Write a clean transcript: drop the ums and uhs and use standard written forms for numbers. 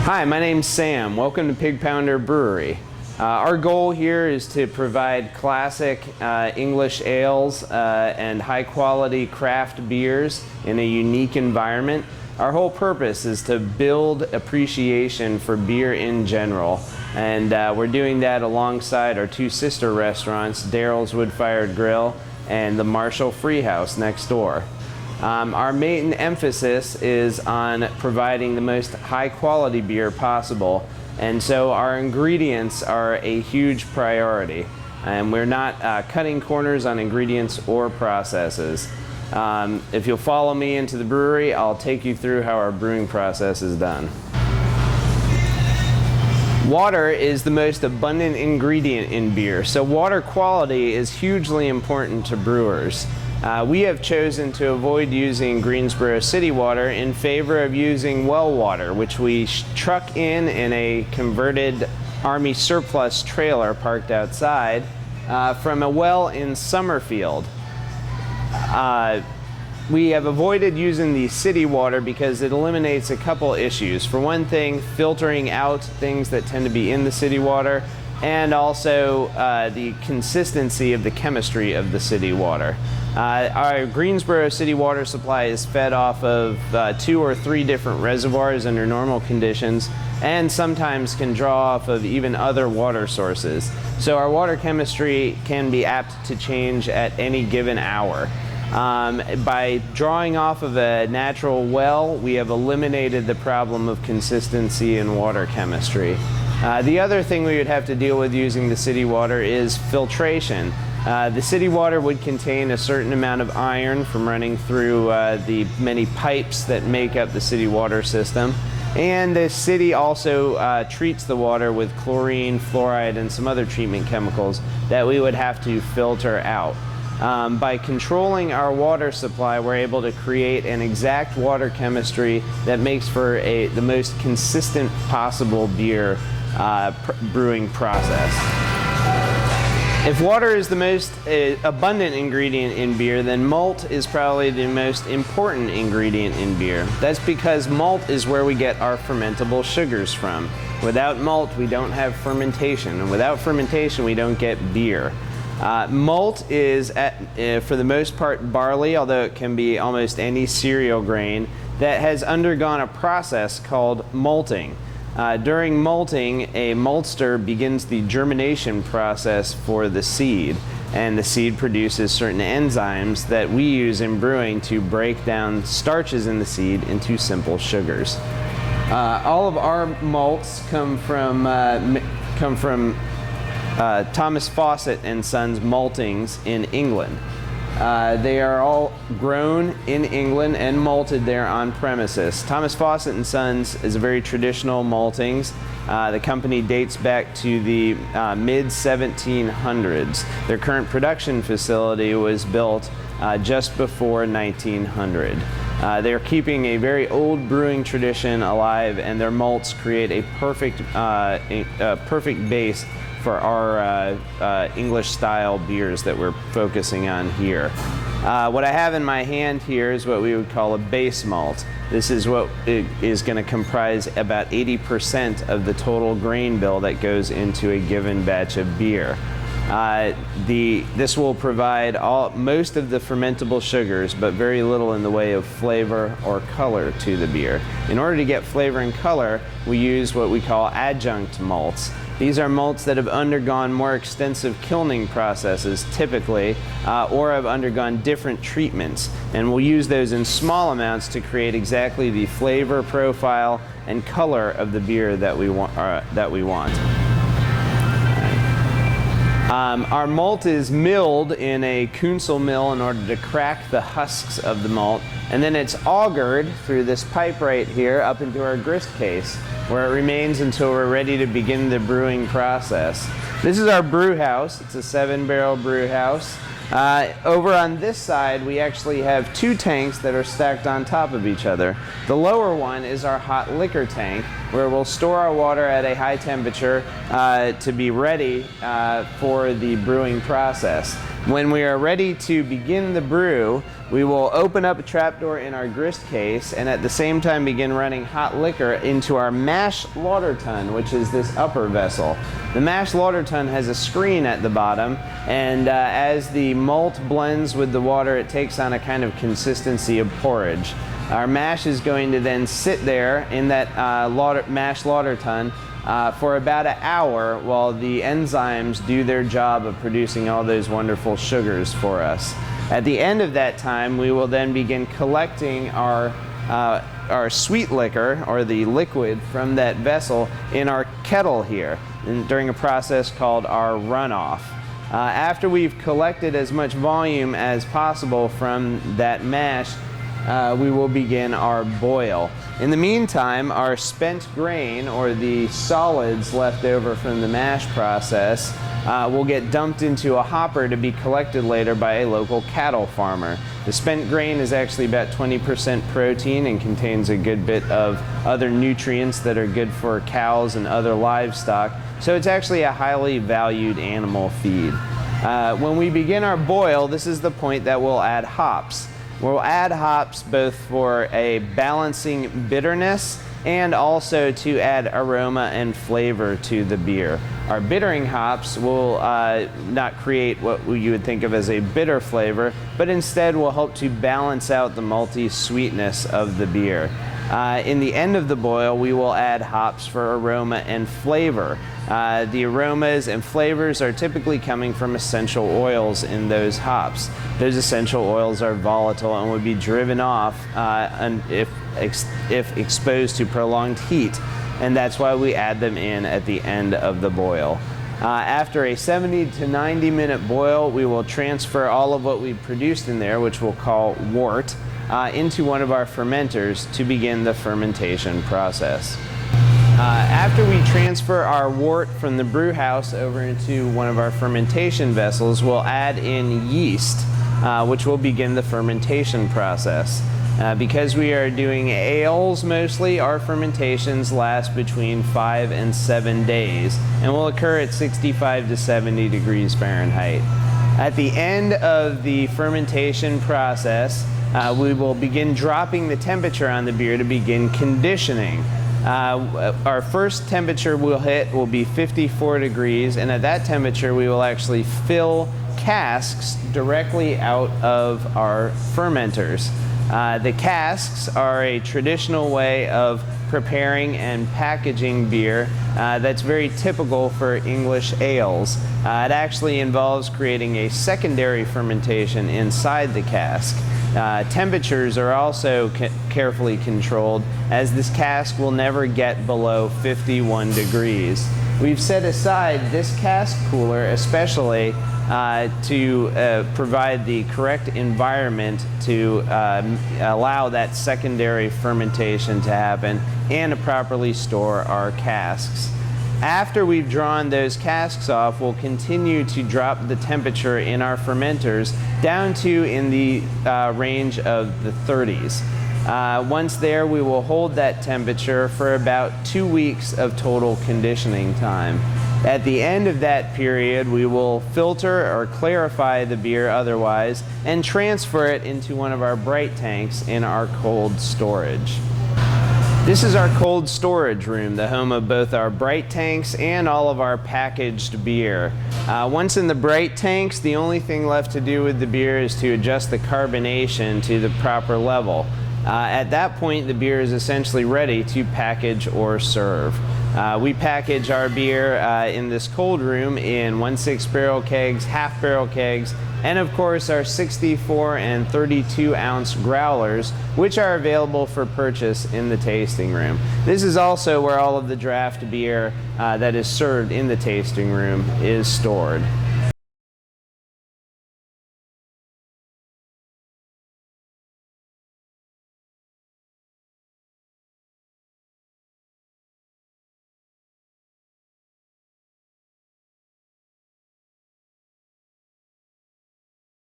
Hi, my name's Sam. Welcome to Pig Pounder Brewery. Our goal here is to provide classic English ales and high-quality craft beers in a unique environment. Our whole purpose is to build appreciation for beer in general, and we're doing that alongside our two sister restaurants, Daryl's Wood-Fired Grill and the Marshall Free House next door. Our main emphasis is on providing the most high-quality beer possible, and so our ingredients are a huge priority, and we're not cutting corners on ingredients or processes. If you'll follow me into the brewery, I'll take you through how our brewing process is done. Water is the most abundant ingredient in beer, so water quality is hugely important to brewers. We have chosen to avoid using Greensboro city water in favor of using well water, which we truck in a converted Army surplus trailer parked outside from a well in Summerfield. We have avoided using the city water because it eliminates a couple issues. For one thing, filtering out things that tend to be in the city water, and also the consistency of the chemistry of the city water. Our Greensboro city water supply is fed off of 2 or 3 different reservoirs under normal conditions, and sometimes can draw off of even other water sources. So our water chemistry can be apt to change at any given hour. By drawing off of a natural well, we have eliminated the problem of consistency in water chemistry. The other thing we would have to deal with using the city water is filtration. The city water would contain a certain amount of iron from running through the many pipes that make up the city water system. And the city also treats the water with chlorine, fluoride, and some other treatment chemicals that we would have to filter out. By controlling our water supply, we're able to create an exact water chemistry that makes for the most consistent possible beer brewing process. If water is the most abundant ingredient in beer, then malt is probably the most important ingredient in beer. That's because malt is where we get our fermentable sugars from. Without malt, we don't have fermentation, and without fermentation, we don't get beer. Malt is, for the most part, barley, although it can be almost any cereal grain, that has undergone a process called malting. During malting, a maltster begins the germination process for the seed, and the seed produces certain enzymes that we use in brewing to break down starches in the seed into simple sugars. All of our malts come from Thomas Fawcett and Sons maltings in England. They are all grown in England and malted there on premises. Thomas Fawcett and Sons is a very traditional maltings. The company dates back to the mid-1700s. Their current production facility was built just before 1900. They're keeping a very old brewing tradition alive, and their malts create a perfect base for our English-style beers that we're focusing on here. What I have in my hand here is what we would call a base malt. This is what is going to comprise about 80% of the total grain bill that goes into a given batch of beer. This will provide most of the fermentable sugars, but very little in the way of flavor or color to the beer. In order to get flavor and color, we use what we call adjunct malts. These are malts that have undergone more extensive kilning processes, typically, or have undergone different treatments. And we'll use those in small amounts to create exactly the flavor profile and color of the beer that we want. Our malt is milled in a Kunsel mill in order to crack the husks of the malt, and then it's augured through this pipe right here up into our grist case, where it remains until we're ready to begin the brewing process. This is our brew house. It's a 7-barrel brew house. Over on this side, we actually have 2 tanks that are stacked on top of each other. The lower one is our hot liquor tank, where we'll store our water at a high temperature to be ready for the brewing process. When we are ready to begin the brew, we will open up a trapdoor in our grist case and at the same time begin running hot liquor into our mash lauter tun, which is this upper vessel. The mash lauter tun has a screen at the bottom, and as the malt blends with the water, it takes on a kind of consistency of porridge. Our mash is going to then sit there in that mash lauter tun for about an hour while the enzymes do their job of producing all those wonderful sugars for us. At the end of that time, we will then begin collecting our sweet liquor, or the liquid from that vessel, in our kettle here during a process called our runoff. After we've collected as much volume as possible from that mash, we will begin our boil. In the meantime, our spent grain, or the solids left over from the mash process, will get dumped into a hopper to be collected later by a local cattle farmer. The spent grain is actually about 20% protein and contains a good bit of other nutrients that are good for cows and other livestock, so it's actually a highly valued animal feed. When we begin our boil, this is the point that we'll add hops. We'll add hops both for a balancing bitterness and also to add aroma and flavor to the beer. Our bittering hops will not create what you would think of as a bitter flavor, but instead will help to balance out the malty sweetness of the beer. In the end of the boil, we will add hops for aroma and flavor. The aromas and flavors are typically coming from essential oils in those hops. Those essential oils are volatile and would be driven off if exposed to prolonged heat, and that's why we add them in at the end of the boil. After a 70 to 90 minute boil, we will transfer all of what we produced in there, which we'll call wort, into one of our fermenters to begin the fermentation process. After we transfer our wort from the brew house over into one of our fermentation vessels, we'll add in yeast, which will begin the fermentation process. Because we are doing ales mostly, our fermentations last between 5 and 7 days and will occur at 65 to 70 degrees Fahrenheit. At the end of the fermentation process, we will begin dropping the temperature on the beer to begin conditioning. Our first temperature we'll hit will be 54 degrees, and at that temperature we will actually fill casks directly out of our fermenters. The casks are a traditional way of preparing and packaging beer that's very typical for English ales. It actually involves creating a secondary fermentation inside the cask. Temperatures are also carefully controlled, as this cask will never get below 51 degrees. We've set aside this cask cooler especially to provide the correct environment to allow that secondary fermentation to happen and to properly store our casks. After we've drawn those casks off, we'll continue to drop the temperature in our fermenters down to in the range of the 30s. Once there, we will hold that temperature for about 2 weeks of total conditioning time. At the end of that period, we will filter or clarify the beer otherwise and transfer it into one of our bright tanks in our cold storage. This is our cold storage room, the home of both our bright tanks and all of our packaged beer. Once in the bright tanks, the only thing left to do with the beer is to adjust the carbonation to the proper level. At that point, the beer is essentially ready to package or serve. We package our beer in this cold room in 1/6 barrel kegs, half barrel kegs, and of course our 64 and 32 ounce growlers, which are available for purchase in the tasting room. This is also where all of the draft beer that is served in the tasting room is stored.